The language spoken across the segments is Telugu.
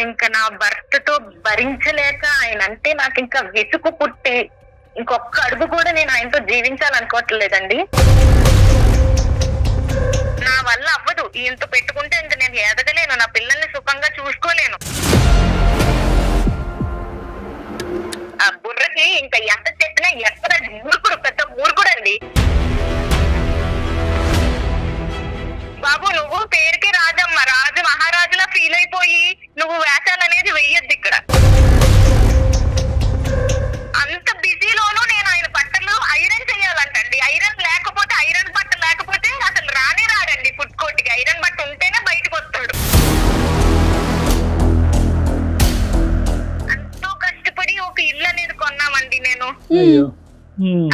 ఇంకా నా భర్తతో భరించలేక ఆయన అంటే నాకు ఇంకా విసుగు పుట్టి ఇంకొక అడుగు కూడా నేను ఆయనతో జీవించాలనుకోవట్లేదండి. నా వల్ల అవ్వదు, ఈయనతో పెట్టుకుంటే ఇంకా నేను ఎదగలేను, నా పిల్లల్ని సుఖంగా చూసుకోలేను. ఆ బుర్రకి ఇంకా ఎంత చెప్పినా ఎక్కడ మూర్ఖుడు, పెద్ద మూర్ఖుడండి బాబు. నువ్వు పేరుకి రాజమ్మ, రాజు మహారాజులా ఫీల్ అయిపోయి నువ్వు వేషాలు అనేది వెయ్యొద్దు ఇక్కడ. అంత బిజీలోనూ నేను ఆయన బట్టలు ఐరన్ చేయాలంటండి. ఐరన్ లేకపోతే, ఐరన్ బట్ట లేకపోతే అసలు రానే రాడండి ఫుడ్ కోర్ట్కి. ఐరన్ బట్ట ఉంటేనే బయటకు వస్తాడు. ఎంతో కష్టపడి ఒక ఇల్లు అనేది కొన్నామండి నేను.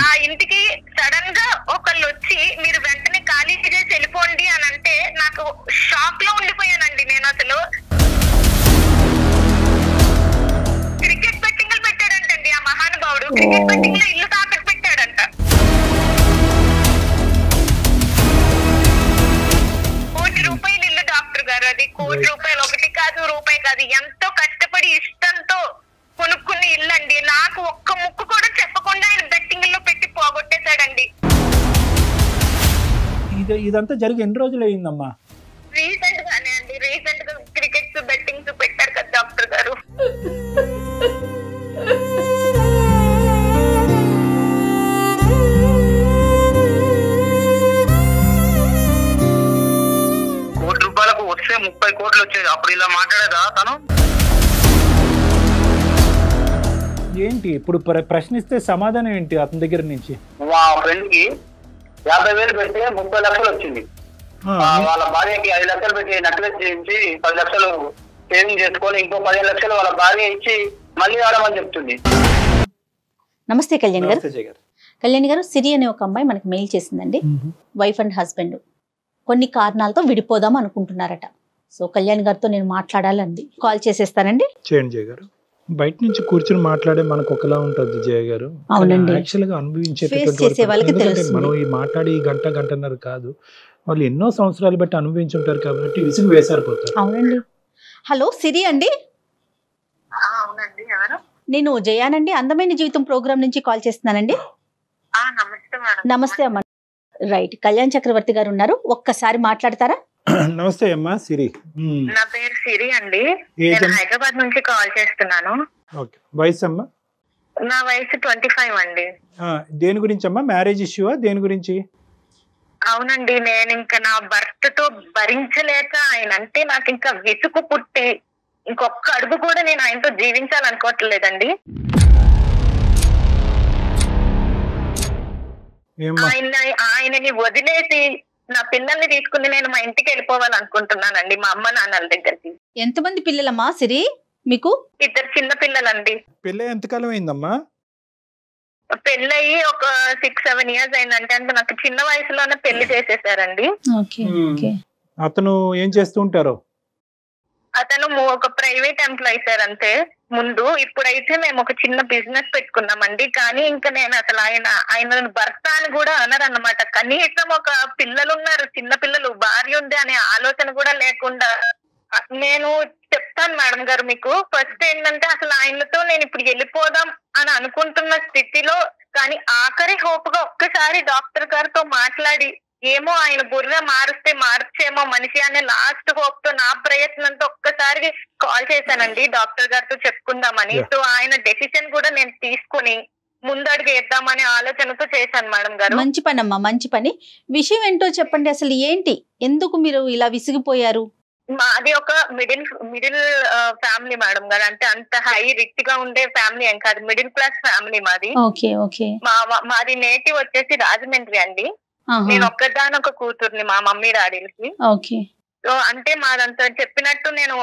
ఆ ఇంటికి సడన్ గా ఒకళ్ళు వచ్చి మీరు వెంటనే ఖాళీ చేసి వెళ్ళిపోండి అని అంటే నాకు షాక్ లో ఉండిపోయానండి నేను. అసలు క్రికెట్ బెట్టింగ్లు పెట్టాడంటండి ఆ మహానుభావుడు. క్రికెట్ బెట్టింగ్ లో ఇల్లు తాకట్టు పెట్టాడంట. ₹1,00,00,000 ఇల్లు డాక్టర్ గారు. అది ₹1,00,00,000 ఒకటి కాదు, రూపాయి కాదు, ఎంతో కష్టపడి ఇష్టంతో కొనుక్కున్న ఇల్లు అండి. నాకు ఒక్క ముక్కు కూడా చెప్పకుండా ఆయన బెట్టింగ్ లో పెట్టి పోగొట్టేశాడండి. ఇదంతా జరిగి ఎన్ని రోజులు అయిందమ్మా? రీసెంట్ గానే అండి. రీసెంట్ గా క్రికెట్ బెట్టింగ్స్ పెట్టారు కదా డాక్టర్ గారు. ₹1,00,00,000 వస్తే 30 కోట్లు వచ్చేది. అప్పుడు ఇలా మాట్లాడేదా తను? ఏంటి ఇప్పుడు ప్రశ్నిస్తే సమాధానం ఏంటి అతని దగ్గర నుంచి? మా ఫ్రెండ్ కి 50,000 పెడితే 30 లక్షలు వచ్చింది. వాళ్ళ భార్యకి 5 లక్షలు పెట్టి నెక్లెస్ చేయించి 10 లక్షలు సేవింగ్ చేసుకొని ఇంకో 15 లక్షలు వాళ్ళ భార్య ఇచ్చి మళ్ళీ ఆడమని చెప్తుంది. నమస్తే కళ్యాణ్ గారు. కళ్యాణ్ గారు, సిరి అనే ఒక అమ్మాయి మనకి మెయిల్ చేసిందండి. వైఫ్ అండ్ హస్బెండ్ కొన్ని కారణాలతో విడిపోదాం అనుకుంటున్నారట. సో కళ్యాణ్ గారితో నేను మాట్లాడాలండి. కాల్ చేసేస్తానండి. చేయండి జయ గారు. బయట నుంచి కూర్చుని మాట్లాడే మనకు ఒకలా ఉంటుంది జయ గారు. అవునండి. యాక్చువల్ గా అనుభవించేటటువంటి మనం ఈ మాట్లాడి గంటన్నర కాదు, వాళ్ళు ఎన్నో సంవత్సరాలు బట్టి అనుభవించుంటారు కాబట్టి విసుగు వేసారిపోతారు. అవునండి. హలో సిరి అండి. అవునండి. ఎవరు? నేను జయానండి, అందమైన జీవితం ప్రోగ్రామ్ నుంచి కాల్ చేస్తున్నానండి. నమస్తే మేడం. నమస్తే అమ్మ. రైట్, కళ్యాణ్ చక్రవర్తి గారు ఉన్నారు, ఒక్కసారి మాట్లాడతారా? నమస్తే అమ్మా సిరి. నా పేరు సిరి అండి. నేను హైదరాబాద్ నుంచి కాల్ చేస్తున్నాను. వయసు అమ్మా? నా వయసు 25 అండి. దేని గురించి అమ్మా? మ్యారేజ్ ఇష్యూవా? దేని గురించి? అవునండి. నేను ఇంకా నా భర్తతో భరించలేక ఆయన అంటే నాకు ఇంకా విసుగు పుట్టి ఇంకొక అడుగు కూడా నేను ఆయనతో జీవించాలనుకోవట్లేదండి. ఆయనని వదిలేసి నా పిల్లల్ని తీసుకుని నేను మా ఇంటికి వెళ్ళిపోవాలనుకుంటున్నానండి, మా అమ్మ నాన్నల దగ్గరికి. ఎంతమంది పిల్లలమ్మా సిరి మీకు? 2 చిన్న పిల్లలండి. పెళ్ళి ఎంతకాలం అయిందమ్మా? పెళ్ళయి ఒక 6-7 ఇయర్స్ అయిందంటే. అంటే నాకు చిన్న వయసులోనే పెళ్లి చేసేసారండి. అతను ఏం చేస్తూ ఉంటారు? అతను ఒక ప్రైవేట్ ఎంప్లాయీ సార్ అంతే ముందు. ఇప్పుడైతే మేము ఒక చిన్న బిజినెస్ పెట్టుకున్నామండి. కానీ ఇంకా నేను అసలు ఆయన భర్త అని కూడా అనరన్నమాట. కనీసం ఒక పిల్లలు ఉన్నారు, చిన్న పిల్లలు, భార్య ఉంది అనే ఆలోచన కూడా లేకుండా. నేను చెప్తాను మేడం గారు మీకు. ఫస్ట్ ఏంటంటే అసలు ఆయనతో నేను ఇప్పుడు వెళ్ళిపోదాం అని అనుకుంటున్న స్థితిలో, కానీ ఆఖరి హోప్ గా ఒక్కసారి డాక్టర్ గారితో మాట్లాడి ఏమో ఆయన బుర్ర మారుస్తే మార్చేమో మనిషి అనే లాస్ట్ హోప్ తో నా ప్రయత్నంతో ఒక్కసారి కాల్ చేశానండి డాక్టర్ గారితో చెప్పుకుందామని. సో ఆయన డెసిషన్ కూడా నేను తీసుకుని ముందడుగు వేద్దామనే ఆలోచనతో చేశాను మేడం గారు. మంచి పని అమ్మా, మంచి పని. విషయం ఏంటో చెప్పండి, అసలు ఏంటి, ఎందుకు మీరు ఇలా విసిగిపోయారు? మాది ఒక మిడిల్ ఫ్యామిలీ మేడం గారు. అంటే అంత హై రిచ్ గా ఉండే ఫ్యామిలీ ఏం కాదు, మిడిల్ క్లాస్ ఫ్యామిలీ మాది. మాది నేటివ్ వచ్చేసి రాజమండ్రి అండి. నేను ఒక్కదానొక కూతుర్ని మా మమ్మీ డాడీలకి. సో అంటే మాదంతా చెప్పినట్టు నేను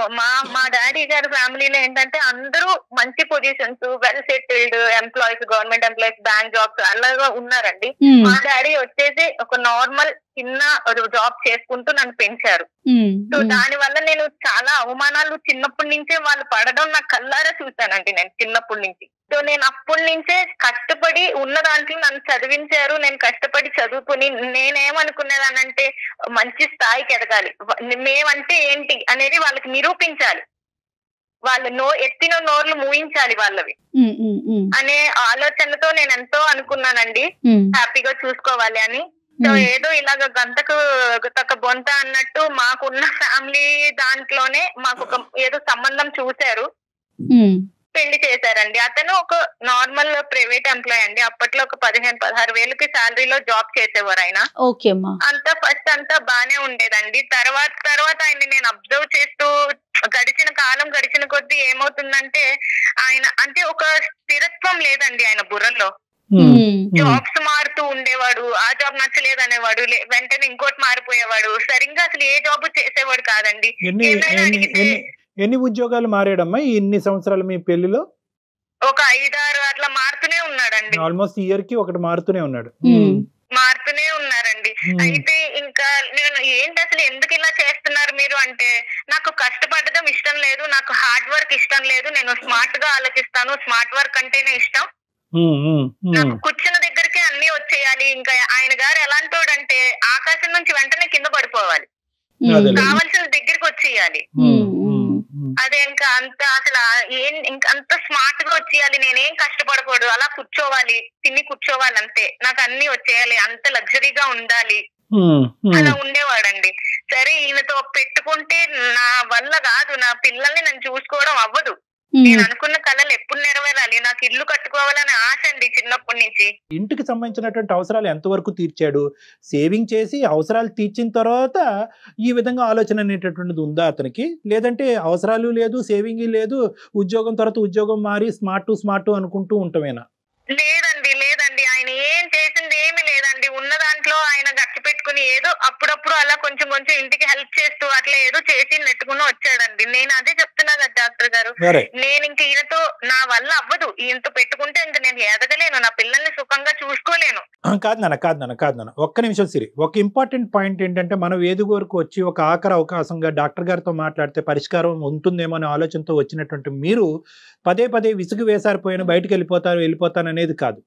మా డాడీ గారి ఫ్యామిలీలో ఏంటంటే అందరూ మంచి positions, well settled employees, government employees, bank jobs అలాగా ఉన్నారండి. మా డాడీ వచ్చేసి ఒక నార్మల్ చిన్న జాబ్ చేసుకుంటూ నన్ను పెంచారు. సో దాని వల్ల నేను చాలా అవమానాలు చిన్నప్పటి నుంచే వాళ్ళు పడడం నా కళ్ళారా చూశానండి నేను చిన్నప్పటి నుంచి. సో నేను అప్పటి నుంచే కష్టపడి ఉన్న దాంట్లో నన్ను చదివించారు. నేను కష్టపడి చదువుకుని నేనేమనుకునేదానంటే మంచి స్థాయికి ఎదగాలి, మేమంటే ఏంటి అనేది వాళ్ళకి నిరూపించాలి. వాళ్ళు ఎత్తిన నోర్లు మూయించాలి వాళ్ళవి అనే ఆలోచనతో నేను ఎంతో అనుకున్నానండి, హ్యాపీగా చూసుకోవాలి అని. సో ఏదో ఇలాగ గంటకు ఒక బొంత అన్నట్టు మాకున్న ఫ్యామిలీ దాంట్లోనే మాకు ఒక ఏదో సంబంధం చూశారు, పెళ్లి చేశారండి. అతను ఒక నార్మల్ ప్రైవేట్ ఎంప్లాయ్ అండి. అప్పట్లో ఒక 15-16 వేలకి శాలరీలో జాబ్ చేసేవారు ఆయన. అంతా ఫస్ట్ అంతా బానే ఉండేదండి. తర్వాత ఆయన్ని నేను అబ్జర్వ్ చేస్తూ గడిచిన కొద్దీ ఏమవుతుందంటే ఆయన అంటే ఒక స్థిరత్వం లేదండి ఆయన బుర్రలో. జాబ్స్ మారుతూ ఉండేవాడు, ఆ జాబ్ నచ్చలేదు అనేవాడు, వెంటనే ఇంకోటి మారిపోయేవాడు, సరిగ్గా అసలు ఏ జాబ్ చేసేవాడు కాదండి. ఎన్ని ఉద్యోగాలు మారాడమ్మా ఇన్ని సంవత్సరాలు మీ పెళ్లిలో? ఒక 5-6 అట్లా మారుతూనే ఉన్నాడండి. ఆల్మోస్ట్ ఇయర్ కి ఒకటి మారుతూనే ఉన్నారండి. అయితే ఇంకా నేను ఏంటి అసలు ఎందుకు ఇలా చేస్తున్నారు మీరు అంటే, నాకు కష్టపడడం ఇష్టం లేదు, నాకు హార్డ్ వర్క్ ఇష్టం లేదు, నేను స్మార్ట్ గా ఆలోచిస్తాను, స్మార్ట్ వర్క్ అంటేనే ఇష్టం, నాకు కూర్చున్న దగ్గరికి అన్ని వచ్చేయాలి. ఇంకా ఆయన గారు ఎలాంటోడంటే ఆకాశం నుంచి వెంటనే కింద పడిపోవాలి, కావాల్సిన దగ్గరికి వచ్చేయాలి. అదే ఇంకా అంత అసలు ఇంకా అంత స్మార్ట్ గా వచ్చేయాలి, నేనేం కష్టపడకూడదు, అలా కూర్చోవాలి, తిని కూర్చోవాలి అంతే, నాకు అన్ని వచ్చేయాలి, అంత లగ్జరీగా ఉండాలి, అలా ఉండేవాడండి. సరే ఈయనతో పెట్టుకుంటే నా వల్ల కాదు, నా పిల్లల్ని నన్ను చూసుకోవడం అవ్వదు, నేను అనుకున్న కళలు ఎప్పుడు నెరవేరాలి, నాకు ఇల్లు కట్టుకోవాలని ఆశ అండి చిన్నప్పటి నుంచి. ఇంటికి సంబంధించినటువంటి అవసరాలు ఎంతవరకు తీర్చాడు? సేవింగ్ చేసి అవసరాలు తీర్చిన తర్వాత ఈ విధంగా ఆలోచన అనేటటువంటిది ఉందా అతనికి? లేదంటే అవసరాలు లేదు, సేవింగ్ లేదు, ఉద్యోగం తర్వాత ఉద్యోగం మారి స్మార్ట్ అనుకుంటూ ఉంటామేనా? లేదండి ఆయన ఏం చేసింది ఏమి లేదండి. ఉన్న దాంట్లో ఆయన గట్టి పెట్టుకుని ఏదో అప్పుడప్పుడు అలా కొంచెం ఇంటికి హెల్ప్ చేస్తూ అట్లా ఏదో చేసి నెట్టుకుని వచ్చాడండి. నేను అదే చెప్తున్నా కదా డాక్టర్ గారు, నేను ఇంక ఈయనతో నా వల్ల అవ్వదు, ఈయనతో పెట్టుకుంటే ఇంక నేను ఎదగలేను, నా పిల్లల్ని సుఖంగా చూసుకోలేను. కాదు నాన్న ఒక్క నిమిషం సిరి. ఒక ఇంపార్టెంట్ పాయింట్ ఏంటంటే, మనం వేదిక వరకు వచ్చి ఒక ఆఖరి అవకాశంగా డాక్టర్ గారితో మాట్లాడితే పరిష్కారం ఉంటుందేమో అనే ఆలోచనతో వచ్చినటువంటి మీరు పదే విసుగు వేసారిపోయిన బయటకు వెళ్ళిపోతాను అనేది కాదు.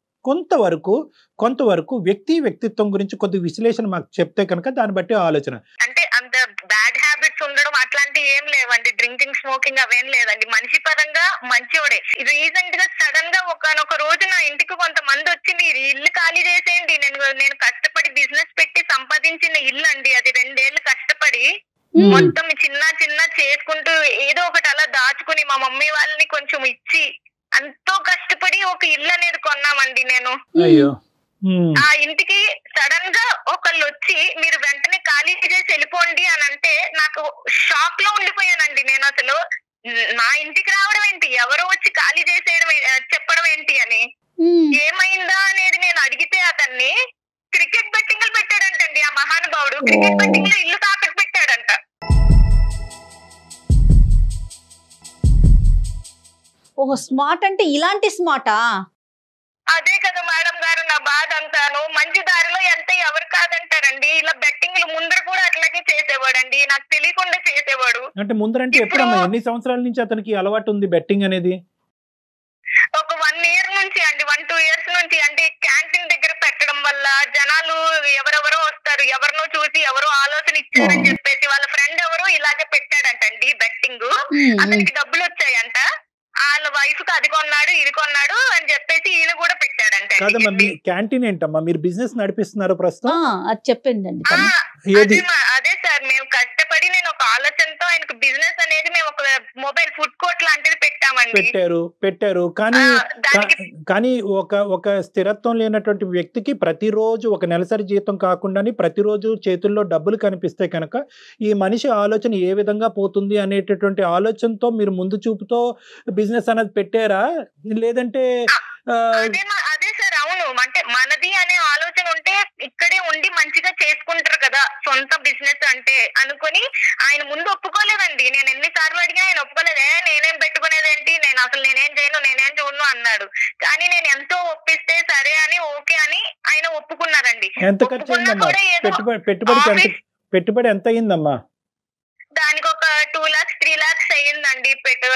కొంతవరకు వ్యక్తిత్వం గురించి కొద్ది విశ్లేషణ మాకు చెప్తే కనుక దాన్ని బట్టి ఆలోచన. అంటే అంత బ్యాడ్ హ్యాబిట్స్ ఉండడం అట్లాంటి ఏం లేవండి, డ్రింకింగ్ స్మోకింగ్ అవేం లేదండి, మనిషి పరంగా మంచివాడే. రీసెంట్ గా సడన్ గా ఒక రోజు నా ఇంటికి కొంతమంది వచ్చి మీరు ఇల్లు ఖాళీ చేసేయండి, నేను కష్టపడి బిజినెస్ పెట్టి సంపాదించిన ఇల్లు అండి, అది 2 ఏళ్ళు కష్టపడి మొత్తం చిన్న చేసుకుంటూ ఏదో ఒకటి అలా దాచుకుని మా మమ్మీ వాళ్ళని కొంచెం ఇచ్చి ఎంతో కష్టపడి ఒక ఇల్లు అనేది కొన్నామండి. నేను ఆ ఇంటికి సడన్ గా ఒకళ్ళు వచ్చి మీరు వెంటనే ఖాళీ చేసి వెళ్ళిపోండి అని అంటే నాకు షాక్ లో ఉండిపోయానండి. నేను అసలు నా ఇంటికి రావడం ఏంటి, ఎవరో వచ్చి ఖాళీ చేసేయడం చెప్పడం ఏంటి అని, ఏమైందా అనేది నేను అడిగితే అతన్ని క్రికెట్ బెట్టింగ్లు పెట్టాడంటండి ఆ మహానుభావుడు. క్రికెట్ బెట్టింగ్ లో ఇల్లు తాకట్టు పెట్టాడంట. ఓహో, స్మార్ట్ అంటే ఇలాంటి స్మార్టా? అదే కదా మేడం గారు నా బాధ అంతాను. మంచి దారిలో ఎంత ఎవరు కాదంటారండి, ఇలా బెట్టింగ్లు ముందర కూడా అట్లాగే చేసేవాడండి, నాకు తెలియకుండా చేసేవాడు. అంటే ముందరంటే ఎప్పుడమ్మా, ఎన్ని సంవత్సరాల నుంచి అతనికి అలవాటు ఉంది బెట్టింగ్ అనేది? ఒక 1 ఇయర్ నుంచి అండి, 1-2 ఇయర్స్ నుంచి. అంటే క్యాంటీన్ దగ్గర పెట్టడం వల్ల జనాలు ఎవరెవరో వస్తారు, ఎవరినో చూసి ఎవరో ఆలోచన ఇచ్చారని చెప్పేసి వాళ్ళ ఫ్రెండ్ ఎవరో ఇలాగే పెట్టాడంటండి బెట్టింగ్, అతనికి డబ్బులు వచ్చాయంట, వాళ్ళ వైఫ్ కి అది కొన్నాడు ఇది కొన్నాడు అని చెప్పేసి ఈయన కూడా పెట్టాడంట. కాదమ్మా, మీ క్యాంటీన్ ఏంటమ్మా, మీరు బిజినెస్ నడిపిస్తున్నారు ప్రస్తుతం? అది చెప్పండి. అదే సార్, మేము కష్టపడి నేను ఒక ఆలోచనతో ఆయనకు బిజినెస్ అనేది మేము ఒక మొబైల్ ఫుడ్ కోర్ట్ లాంటిది పెట్టామండి. పెట్టారు కానీ ఒక స్థిరత్వం లేనటువంటి వ్యక్తికి ప్రతిరోజు ఒక నెలసరి జీతం కాకుండా ప్రతిరోజు చేతుల్లో డబ్బులు కనిపిస్తే కనుక ఈ మనిషి ఆలోచన ఏ విధంగా పోతుంది అనేటటువంటి ఆలోచనతో మీరు ముందు చూపుతో బిజినెస్ అనేది పెట్టారా? లేదంటే అదే సార్, అవును. అంటే మనది అనే ఆలోచన ఉంటే ఇక్కడే ఉండి మంచిగా చేసుకుంటారు కదా సొంత బిజినెస్ అంటే అనుకుని ఆయన ముందు ఒప్పుకోలేదండి. నేను ఎన్నిసార్లు అడిగా ఆయన ఒప్పుకోలేదే, నేనేం పెట్టుకునేదేంటి, నేనేం చేయను, నేనేం చూడను అన్నాడు. కానీ నేను ఎంతో ఒప్పిస్తే సరే అని ఓకే అని ఆయన ఒప్పుకున్నారండి. ఎంత ఖర్చు అయిందమ్మా పెట్టుబడి ఎంత అయిందమ్మా? దానికి ఒక 2 lakhs 3 lakhs అయ్యిందండి.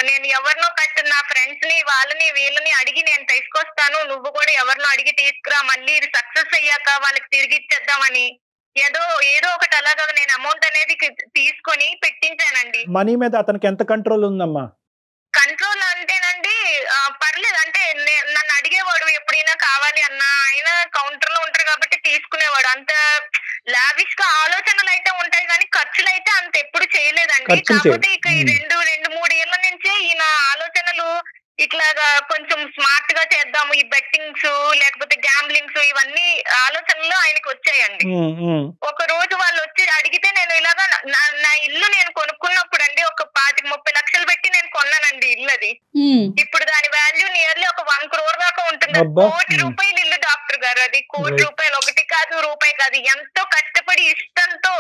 నేను ఎవరినో నా ఫ్రెండ్స్ ని వాళ్ళని వీళ్ళని అడిగి నేను తీసుకొస్తాను, నువ్వు కూడా ఎవరినో అడిగి తీసుకురా, మళ్ళీ ఇది సక్సెస్ అయ్యాక వాళ్ళకి తిరిగి ఇచ్చేద్దామని ఏదో ఒకటి అలాగా నేను అమౌంట్ అనేది తీసుకొని పెట్టించానండి. మనీ మీద అతనికి ఎంత కంట్రోల్ ఉందమ్మా? ఖర్చులు అయితే అంత ఎప్పుడు చేయలేదండి. కాకపోతే ఇక ఈ 2-3 ఏళ్ల నుంచే ఈయన ఆలోచనలు ఇట్లాగా కొంచెం స్మార్ట్ గా చేద్దాము, ఈ బెట్టింగ్స్ లేకపోతే గ్యాంబ్లింగ్స్ ఇవన్నీ ఆలోచనలు ఆయనకి వచ్చాయండి. ఒక రోజు వాళ్ళు వచ్చి అడిగితే నేను ఇలాగా నా ఇల్లు నేను కొనుక్కున్నప్పుడు అండి ఒక 25-30 లక్షలు పెట్టి నేను కొన్నానండి ఇల్లు. అది ఇప్పుడు దాని వాల్యూ నియర్లీ ఒక 1 crore దాకా ఉంటుంది. 1 కోటి రూపాయలు ఇల్లు డాక్టర్ గారు. అది 1 కోటి రూపాయలు, ఒకటి కాదు రూపాయి కాదు, ఎంతో కష్టపడి ఇష్టంతో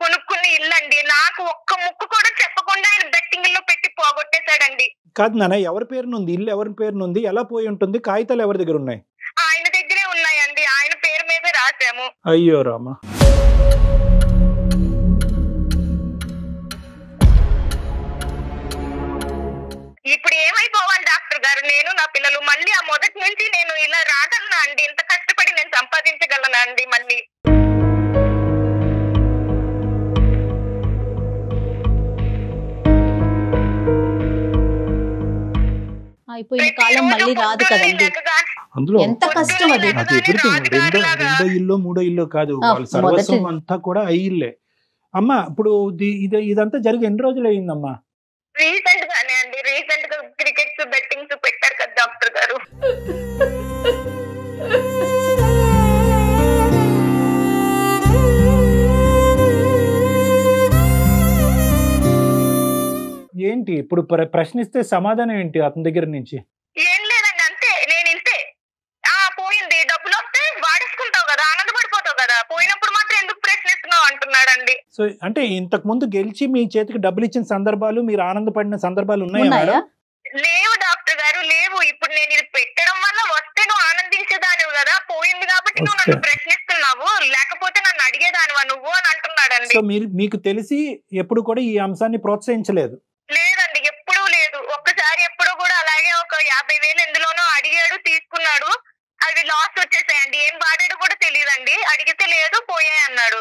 కొనుక్కున్న ఇల్లు అండి. నాకు ఒక్క ముక్కు కూడా చెప్పకుండా ఆయన బెట్టింగ్ లో పెట్టి పోగొట్టేశాడండి. కాదు నాన్న, ఎవరి పేరునుంది ఇల్లు? ఎవరి పేరునుంది? ఎలా పోయి ఉంటుంది? కాగితాలు ఎవరి దగ్గర ఉన్నాయి? ఆయన దగ్గరే ఉన్నాయండి. ఆయన పేరు మీదే రాసాము. అయ్యో రామా. ఇప్పుడు ఏమైపోవాలి డాక్టర్ గారు? నేను నా పిల్లలు మళ్ళీ ఆ మొదటి నుంచి నేను ఇలా రాగలనా అండి? ఇంత కష్టపడి నేను సంపాదించగలనా అండి మళ్ళీ? అయిపోయిన కాలం మళ్ళీ రాదు కదండి. అందులో ఎంత కష్టం అది. రెండో ఇల్లు మూడో ఇల్లు కాదు, వాళ్ళ సర్వస్వం అంతా కూడా ఇల్లే. అమ్మా ఇప్పుడు ఇదంతా జరిగి ఎన్ని రోజులు అయిందమ్మా? రీసెంట్ గానే అండి. రీసెంట్ గా క్రికెట్స్ బెట్టింగ్స్ పెట్టారు కదా డాక్టర్ గారు. ఏంటి ఇప్పుడు ప్రశ్నిస్తే సమాధానం ఏంటి అతని దగ్గర నుంచి? ఏం లేదండి, అంతే. నేను ఇంతే. పోయింది, డబ్బులు వస్తే వాడేసుకుంటావు కదా, ఆనందపడిపోతావు కదా, పోయినప్పుడు మాత్రం ఎందుకు ప్రశ్నిస్తున్నావు అంటున్నాడండి. సో అంటే ఇంతకు ముందు గెలిచి మీ చేతికి డబ్బులు ఇచ్చిన సందర్భాలు, మీరు ఆనందపడిన సందర్భాలు ఉన్నాయా? లేవు డాక్టర్ గారు, లేవు. ఇప్పుడు నేను ఇది పెట్టడం వల్ల వస్తే నువ్వు ఆనందించేదానివి కదా, పోయింది కాబట్టి నువ్వు నన్ను ప్రశ్నిస్తున్నావు, లేకపోతే నన్ను అడిగేదానివా నువ్వు అని అంటున్నాడండి. సో మీకు తెలిసి ఎప్పుడు కూడా ఈ అంశాన్ని ప్రోత్సహించలేదు? లేదండి, ఎప్పుడూ లేదు. ఒక్కసారి ఎప్పుడు కూడా అలాగే ఒక 50,000 ఎందులోనో అడిగాడు, తీసుకున్నాడు. అవి లాస్ వచ్చేసాయండి. ఏం వాడాడు కూడా తెలియదండి. అడిగితే లేదు, పోయాయి అన్నాడు.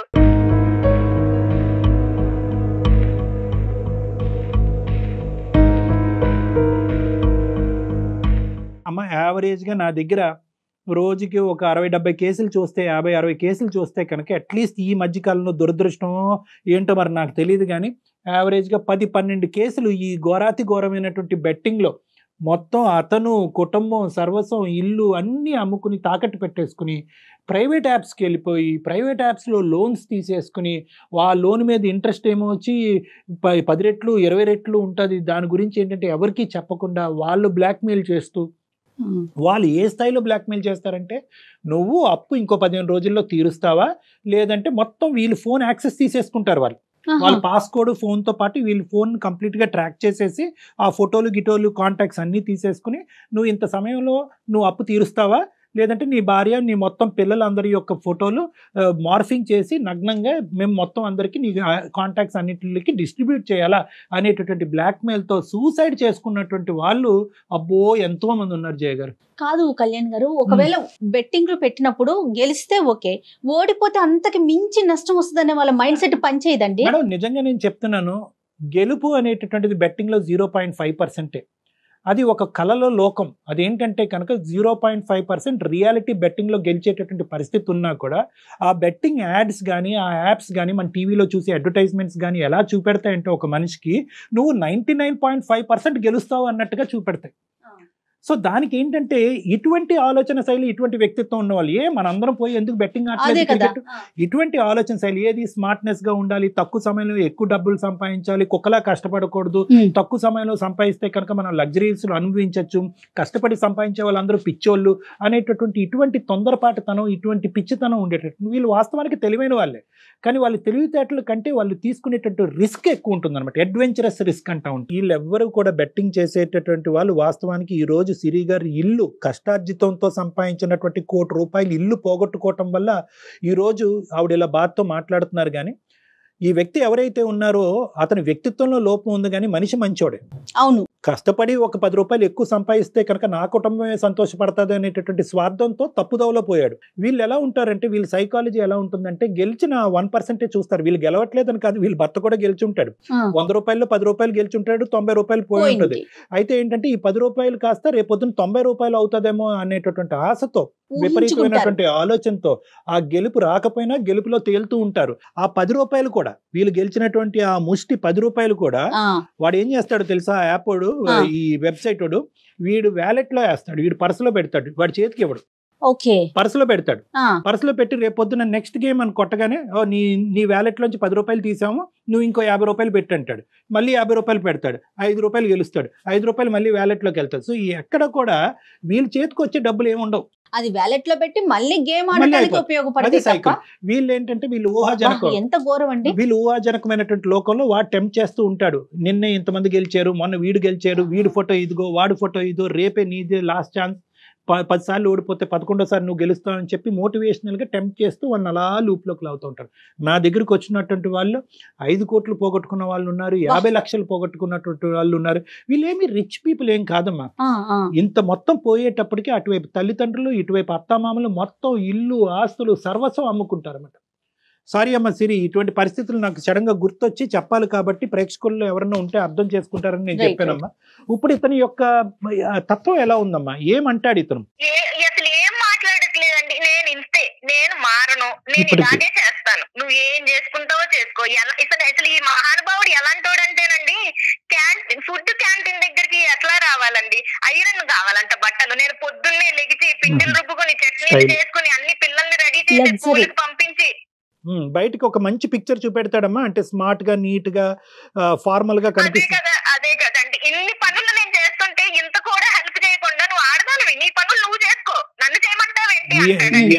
అమ్మ యావరేజ్ గా నా దగ్గర రోజుకి ఒక 60-70 కేసులు చూస్తే, 50-60 కేసులు చూస్తే కనుక అట్లీస్ట్ ఈ మధ్యకాలంలో దురదృష్టం ఏంటో మరి నాకు తెలియదు కానీ యావరేజ్గా 10-12 కేసులు ఈ ఘోరాతి ఘోరమైనటువంటి బెట్టింగ్లో మొత్తం అతను కుటుంబం సర్వస్వం ఇల్లు అన్నీ అమ్ముకుని తాకట్టు పెట్టేసుకుని ప్రైవేట్ యాప్స్కి వెళ్ళిపోయి ప్రైవేట్ యాప్స్లో లోన్స్ తీసేసుకుని ఆ లోన్ మీద ఇంట్రెస్ట్ ఏమో వచ్చి 10 రెట్లు 20 రెట్లు ఉంటుంది. దాని గురించి ఏంటంటే ఎవరికీ చెప్పకుండా వాళ్ళు బ్లాక్మెయిల్ చేస్తూ, వాళ్ళు ఏ స్థాయిలో బ్లాక్మెయిల్ చేస్తారంటే నువ్వు అప్పు ఇంకో 15 రోజుల్లో తీరుస్తావా, లేదంటే మొత్తం వీళ్ళు ఫోన్ యాక్సెస్ తీసేసుకుంటారు. వాళ్ళ పాస్కోడ్ ఫోన్తో పాటు వీళ్ళు ఫోన్ కంప్లీట్గా ట్రాక్ చేసేసి ఆ ఫోటోలు గిటోలు కాంటాక్ట్స్ అన్నీ తీసేసుకుని నువ్వు ఇంత సమయంలో నువ్వు అప్పు తీరుస్తావా, లేదంటే నీ భార్య నీ మొత్తం పిల్లలందరి యొక్క ఫోటోలు మార్ఫింగ్ చేసి నగ్నంగా మేము మొత్తం అందరికీ నీ కాంటాక్ట్స్ అన్నిటికి డిస్ట్రిబ్యూట్ చేయాలా అనేటటువంటి బ్లాక్మెయిల్తో సూసైడ్ చేసుకున్నటువంటి వాళ్ళు అబ్బో ఎంతో మంది ఉన్నారు జయ గారు. కాదు కళ్యాణ్ గారు, ఒకవేళ బెట్టింగ్ లో పెట్టినప్పుడు గెలిస్తే ఓకే, ఓడిపోతే అంతకి మించి నష్టం వస్తుందనే వాళ్ళ మైండ్ సెట్ పనిచేయదండి. మేడం నిజంగా నేను చెప్తున్నాను, గెలుపు అనేటటువంటిది బెట్టింగ్ లో 0.5%. అది ఒక కళలో లోకం. అదేంటంటే కనుక 0.5% రియాలిటీ బెట్టింగ్లో గెలిచేటటువంటి పరిస్థితి ఉన్నా కూడా ఆ బెట్టింగ్ యాడ్స్ కానీ ఆ యాప్స్ కానీ మన టీవీలో చూసే అడ్వర్టైజ్మెంట్స్ కానీ ఎలా చూపెడతాయంటే ఒక మనిషికి నువ్వు 99.5% గెలుస్తావు అన్నట్టుగా చూపెడతాయి. సో దానికి ఏంటంటే ఇటువంటి ఆలోచన శైలి, ఇటువంటి వ్యక్తిత్వం ఉన్న వాళ్ళు మనందరం పోయి ఎందుకు బెట్టింగ్ ఆడలేదు, ఇటువంటి ఆలోచన శైలి ఏది స్మార్ట్నెస్ గా ఉండాలి, తక్కువ సమయంలో ఎక్కువ డబ్బులు సంపాదించాలి, కుక్కలా కష్టపడకూడదు, తక్కువ సమయంలో సంపాదిస్తే కనుక మనం లగ్జరీస్ అనుభవించవచ్చు, కష్టపడి సంపాదించే వాళ్ళందరూ పిచ్చోళ్ళు అనేటటువంటి ఇటువంటి తొందరపాటుతనం, ఇటువంటి పిచ్చితనం ఉండేటట్టు వీళ్ళు వాస్తవానికి తెలివైన వాళ్ళే, కానీ వాళ్ళు తెలివితేటల కంటే వాళ్ళు తీసుకునేటటువంటి రిస్క్ ఎక్కువ ఉంటుంది అనమాట. అడ్వెంచరస్ రిస్క్ అంటా ఉంటుంది. వీళ్ళెవ్వరూ కూడా బెట్టింగ్ చేసేటటువంటి వాళ్ళు వాస్తవానికి ఈ రోజు సిరి గారి ఇల్లు కష్టార్జితంతో సంపాదించినటువంటి ₹1 కోటి ఇల్లు పోగొట్టుకోవటం వల్ల ఈరోజు ఆవిడ ఇలా బాధతో మాట్లాడుతున్నారు. కానీ ఈ వ్యక్తి ఎవరైతే ఉన్నారో అతని వ్యక్తిత్వంలో లోపం ఉంది, కానీ మనిషి మంచోడే. అవును, కష్టపడి ఒక ₹10 ఎక్కువ సంపాదిస్తే కనుక నా కుటుంబమే సంతోషపడుతుంది అనేటటువంటి స్వార్థంతో తప్పుదోవలో పోయాడు. వీళ్ళు ఎలా ఉంటారంటే వీళ్ళ సైకాలజీ ఎలా ఉంటుందంటే గెలిచిన 1% చూస్తారు. వీళ్ళు గెలవట్లేదని కాదు, వీళ్ళ భర్త కూడా గెలిచి ఉంటాడు. ₹100లో ₹10 గెలిచి ఉంటాడు, ₹90 పోయి ఉంటుంది. అయితే ఏంటంటే ఈ ₹10 కాస్త రేపొద్దున ₹90 అవుతుందేమో అనేటటువంటి ఆశతో విపరీతమైనటువంటి ఆలోచనతో ఆ గెలుపు రాకపోయినా గెలుపులో తేలుతూ ఉంటారు. ఆ 10 రూపాయలు కూడా వీళ్ళు గెలిచినటువంటి ఆ ముష్టి 10 రూపాయలు కూడా వాడు ఏం చేస్తాడో తెలుసా? ఆ యాప్ వాడు, ఈ వెబ్సైట్ వాడు, వీడు వ్యాలెట్ లో వేస్తాడు, వీడు పర్సులో పెడతాడు, వాడి చేతికి ఇవ్వడు, పర్సులో పెడతాడు. పర్సులో పెట్టి రేపు పొద్దున నెక్స్ట్ గేమ్ అని కొట్టగానే నీ వ్యాలెట్ లోంచి 10 రూపాయలు తీసాము, నువ్వు ఇంకో 50 రూపాయలు పెట్టి అంటాడు. మళ్ళీ 50 రూపాయలు పెడతాడు, 5 రూపాయలు గెలుస్తాడు, 5 రూపాయలు మళ్ళీ వ్యాలెట్ లోకి వెళ్తాడు. సో ఎక్కడ కూడా వీళ్ళ చేతికి వచ్చే డబ్బులు ఏముండవు, అది వ్యాలెట్ లో పెట్టి మళ్ళీ గేమ్ ఆడడానికి ఉపయోగపడుతుంది సైకిల్. వీళ్ళు ఏంటంటే వీళ్ళు ఊహాజనకం, ఎంత ఘోరం అండి, వీళ్ళు ఊహాజనకమైనటువంటి లోకంలో వాడు టెంప్ట్ చేస్తూ ఉంటాడు. నిన్నే ఇంతమంది గెలిచారు, మొన్న వీడు గెలిచారు, వీడి ఫోటో ఇదిగో, వాడి ఫోటో ఇదో, రేపే నీదే లాస్ట్ ఛాన్స్, 10 సార్లు ఓడిపోతే 11వ నువ్వు గెలుస్తావని చెప్పి మోటివేషనల్ గా టెంప్ట్ చేస్తూ వాళ్ళని అలా లూప్లోకి లాగుతూ ఉంటారు. నా దగ్గరికి వచ్చినటువంటి వాళ్ళు 5 కోట్లు పోగొట్టుకున్న వాళ్ళు ఉన్నారు, 50 లక్షలు పోగొట్టుకున్నటువంటి వాళ్ళు ఉన్నారు. వీళ్ళేమి రిచ్ పీపుల్ ఏం కాదమ్మా. ఇంత మొత్తం పోయేటప్పటికి అటువైపు తల్లిదండ్రులు, ఇటువైపు అత్తామామలు మొత్తం ఇల్లు, ఆస్తులు, సర్వస్వం అమ్ముకుంటారన్నమాట. సారీ అమ్మ సిరి, ఇటువంటి పరిస్థితులు నాకు సడన్ గా గుర్తొచ్చి చెప్పాలి కాబట్టి ప్రేక్షకుల్లో ఎవరన్నా ఉంటే అర్థం చేసుకుంటారని నేను చెప్పానమ్మా. ఇప్పుడు ఇతని యొక్క తత్వం ఎలా ఉందమ్మా? ఏమంటాడు ఇతను? అసలు ఏం మాట్లాడట్లేదండి. నేను ఇంతే, నేను మారను, నేను ఇలాగే చేస్తాను, నువ్వు ఏం చేసుకుంటావో చేసుకో. అసలు ఈ మహానుభావుడు ఎలాంటోడు అంటేనండి, ఫుడ్ క్యాంటీన్ దగ్గరికి ఎట్లా రావాలండి, ఐరన్ కావాలంట బట్టలు. నేను పొద్దున్నే లెగిచి పిండిలు రుబ్బుకొని చట్నీలు చేసుకుని అన్ని పిల్లల్ని రెడీ చేసి స్కూల్కి పంపించి బయటకి ఒక మంచి పిక్చర్ చూపెడతాడమ్మా, అంటే స్మార్ట్ గా, నీట్ గా, ఫార్మల్ గా కనిపిస్తుంది. అదే కదండి, ఇన్ని పనులు నేను చేస్తుంటే ఇంత కూడా హెల్ప్ చేయకుండా నువ్వు ఆడదానివి, నీ పనులు నువ్వు చేసుకో, నన్ను చేయమంటావేంటి అంటాడండి.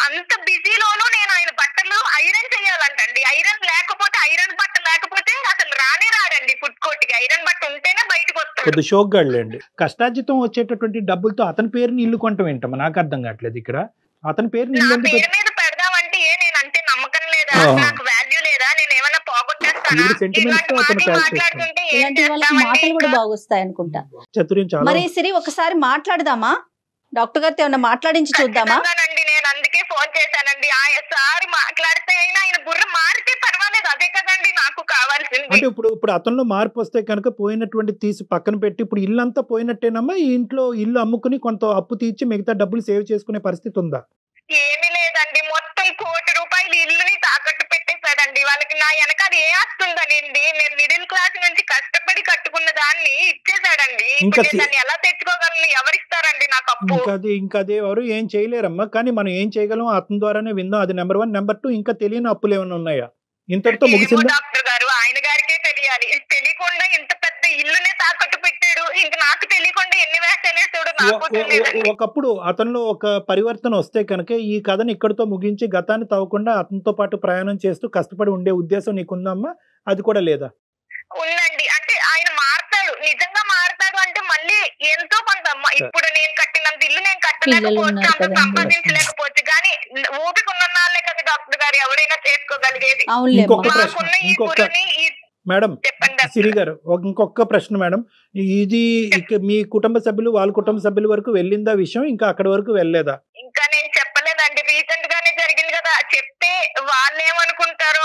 అంత బిజీలోనూ నేను ఆయన బట్టలు ఐరన్ చేయాలంటండి. ఐరన్ లేకపోతే, ఐరన్ బట్ట లేకపోతే అసలు రానే రాడండి ఫుడ్ కోర్ట్ కి. ఐరన్ బట్ట ఉంటేనే బయటకు వస్తాడు. కొద్ది షోక్ గాళ్ళండి. కష్టార్జితం వచ్చేటటువంటి డబ్బులతో అతని పేరుని ఇల్లు కొంటాం ఏంటమ్మా? నాకు అర్థం కావట్లేదు. ఇక్కడ అతని పేరుని ఇల్లు మీద పెడదామంటే నేను అంటే నమ్మకం లేదా, నాకు వాల్యూ లేదా, నేను ఏమైనా పోగొట్టేస్తానా? మాటలు కూడా బాగొస్తాయి అనుకుంటా. మరి సిరి ఒకసారి మాట్లాడదామా? డాక్టర్ గారితో ఏమన్నా మాట్లాడించి చూద్దామా? నేను అందుకే ఫోన్ చేశానండి. సారి మాట్లాడితే అయినా ఆయన బుర్ర మారితే పర్వాలేదు, అదే కదండి నాకు కావాల్సింది. అంటే ఇప్పుడు అతనిలో మార్పు వస్తే కనుక పోయినటువంటి తీసి పక్కన పెట్టి, ఇప్పుడు ఇల్లు అంతా పోయినట్టేనమ్మా? ఈ ఇంట్లో ఇల్లు అమ్ముకుని కొంత అప్పు తీర్చి మిగతా డబ్బులు సేవ్ చేసుకునే పరిస్థితి ఉందా? ఏమీ లేదండి, మొత్తం ₹1,00,00,000 ఇల్లుని తాకట్టు పెట్టేశాడండి. వాళ్ళకి నా వెనకాల ఏ ఆస్తుందనండి, నేను మిడిల్ క్లాస్ నుంచి కష్టపడి కట్టుకున్న దాన్ని ఇచ్చేసాడండి. దాన్ని ఎలా తెచ్చుకోగలను? ఎవరిస్తారండి నాకు అప్పు? ఇంకా అదే ఎవరు ఏం చేయలేరమ్మా. కానీ మనం ఏం చేయగలం అతని ద్వారానే విందాం. అది నెంబర్ 1. నెంబర్ 2, ఇంకా తెలియని అప్పులు ఏమైనా ఉన్నాయా? ఇంతటితో ముగిసిందా? డాక్టర్ గారు, ఆయన గారికే తెలియాలి. తెలియకుండా ఇంత పెద్ద ఇల్లునే తాకట్టు పెట్టాడు, ఇంక నాకు తెలియకుండా ఎన్ని వేసాడు. ఒకప్పుడు అతనిలో ఒక పరివర్తన వస్తే కనుక ఈ కథను ఇక్కడితో ముగించి గతాన్ని తవ్వకుండా అతనితో పాటు ప్రయాణం చేస్తూ కష్టపడి ఉండే ఉద్దేశం నీకుందమ్మా? అది కూడా లేదా? ఉందండి. అంటే ఆయన మారతాడు, నిజంగా మారతాడు అంటే మళ్ళీ ఎంతో కొంత. ఇప్పుడు నేను కట్టినంత ఇల్లు నేను కట్టలేకపోవచ్చు, అంత సంపాదించలేకపోవచ్చు, కానీ ఓపిక ఉన్న వాళ్ళే కదా డాక్టర్ గారు ఎవరైనా చేసుకోగలిగేది. మేడం సిరి గారు, ఇంకొక ప్రశ్న మేడం. ఇది మీ కుటుంబ సభ్యులు, వాళ్ళ కుటుంబ సభ్యుల వరకు వెళ్ళిందా విషయం? ఇంకా అక్కడి వరకు వెళ్ళలేదా? ఇంకా నేను చెప్పలేదండి, రీసెంట్ గానే జరిగింది కదా. చెప్తే వాళ్ళేమనుకుంటారో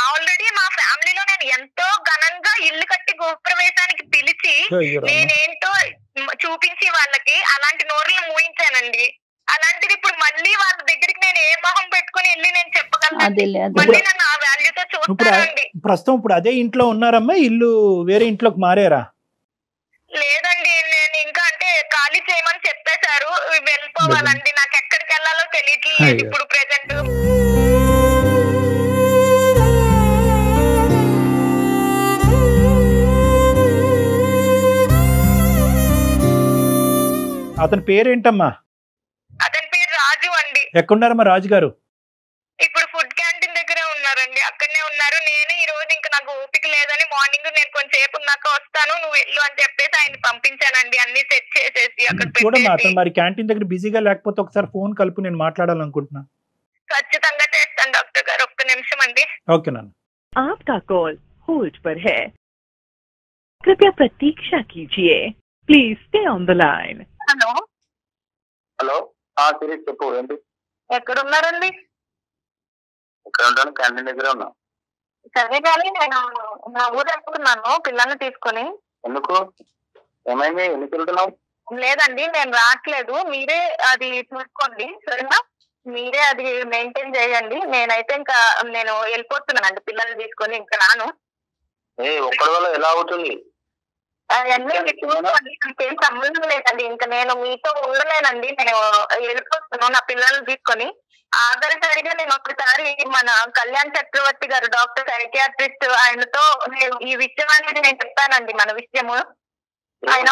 ఆల్రెడీ మా ఫ్యామిలీలో నేను ఎంతో ఘనంగా ఇల్లు కట్టి గృహప్రవేశానికి పిలిచి నేనేంటో చూపించి వాళ్ళకి అలాంటి నోరులు మూయించానండి. అలాంటిది ఇప్పుడు మళ్ళీ వాళ్ళ దగ్గరికి నేను ఏ మొహం పెట్టుకుని వెళ్ళి నేను చెప్పగలను? మళ్ళీ నన్ను ఆ వాల్యూతో చూస్తారండి. ప్రస్తుతం ఇప్పుడు అదే ఇంట్లో ఉన్నారమ్మా? ఇల్లు వేరే ఇంట్లోకి మారారా? లేదండి, నేను ఇంకా అంటే ఖాళీ చేయమని చెప్పేశారు, వెళ్ళిపోవాలండి. నాకు ఎక్కడికి వెళ్ళాలో తెలియట్లేదు ఇప్పుడు ప్రెసెంట్. అతని పేరేంటమ్మా? అతని పేరు రాజు అండి. ఎక్కడున్నారమ్మా రాజు గారు? ఇప్పుడు ఫుడ్ క్యాంటీన్ దగ్గరే ఉన్నారండి, అక్కడనే ఉన్నారు. నేను ఈ రోజు ఇంకా నాకు ఓపిక లేదని మార్నింగ్ నేను కొంచెంసేపు ఉన్నాక వస్తాను, నువ్వు వెళ్ళు అని చెప్పేసి ఆయన పంపించానండి, అన్ని సెట్ చేసేసి అక్కడ. చూడమ్మా, అతను మరి క్యాంటీన్ దగ్గర బిజీగా లేకపోతే ఒకసారి ఫోన్ కలుపు, నేను మాట్లాడాలనుకుంటున్నా. ఖచ్చితంగా చేస్తాను డాక్టర్ గారు, ఒక్క నిమిషం అండి. ఓకే నాన్న. आपका कॉल होल्ड पर है, कृपया प्रतीक्षा कीजिए, please stay on the line. Hello hello, series చెప్పు. ఏంటి? ఎక్కడ ఉన్నారండి? ఇక్కడ ఉంటాను, క్యాంటీన్ దగ్గర ఉన్నా. సరే కానీ నేను నా ఊరు వెళ్తున్నాను పిల్లల్ని తీసుకొని. ఎందుకు? ఏమైంది? ఎందుకు వెళ్తున్నావు? లేదండి నేను రావట్లేదు, మీరే అది చూసుకోండి సరేనా, మీరే అది మెయింటైన్ చేయండి. నేనైతే ఇంకా నేను వెళ్ళిపోతున్నానండి పిల్లల్ని తీసుకొని, ఇంకా రాను. ఒక్కడి వల్ల ఎలా అవుతుంది? అవన్నీ చూసుకోండి, నాకేం సంబంధం లేదండి. ఇంకా నేను మీతో ఉండలేనండి, నేను వెళ్ళిపోతున్నాను నా పిల్లల్ని తీసుకొని. ఆఖరిసారిగా నేను ఒకసారి మన కళ్యాణ్ చక్రవర్తి గారు డాక్టర్ సైకియాట్రిస్ట్, ఆయనతో నేను ఈ విషయం అనేది నేను చెప్పానండి, మన విషయము. ఆయన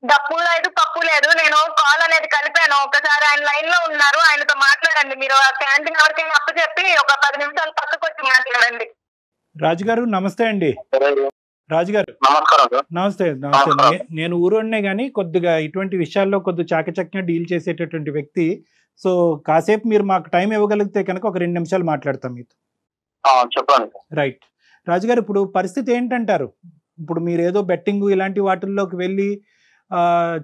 డప్పు లేదు పప్పు లేదు, నేను కాల్ అనేది కలిపాను. ఒకసారి ఆయన లైన్ లో ఉన్నారు, ఆయనతో మాట్లాడండి. మీరు ఆ క్యాంటీన్ ఎవరికైనా అప్పు చెప్పి ఒక 10 నిమిషాలు పక్కకు వచ్చి మాట్లాడండి. రాజుగారు నమస్తే అండి. రాజుగారు నమస్తే. నేను ఊరోనే గానీ కొద్దిగా ఇటువంటి విషయాల్లో కొద్దిగా చాకచక్యంగా డీల్ చేసేటటువంటి వ్యక్తి. సో కాసేపు మీరు మాకు టైం ఇవ్వగలిగితే కనుక ఒక 2 నిమిషాలు మాట్లాడతాం మీతో. చెప్పండి. రైట్ రాజుగారు, ఇప్పుడు పరిస్థితి ఏంటంటారు? ఇప్పుడు మీరు ఏదో బెట్టింగ్ ఇలాంటి వాటిల్లోకి వెళ్ళి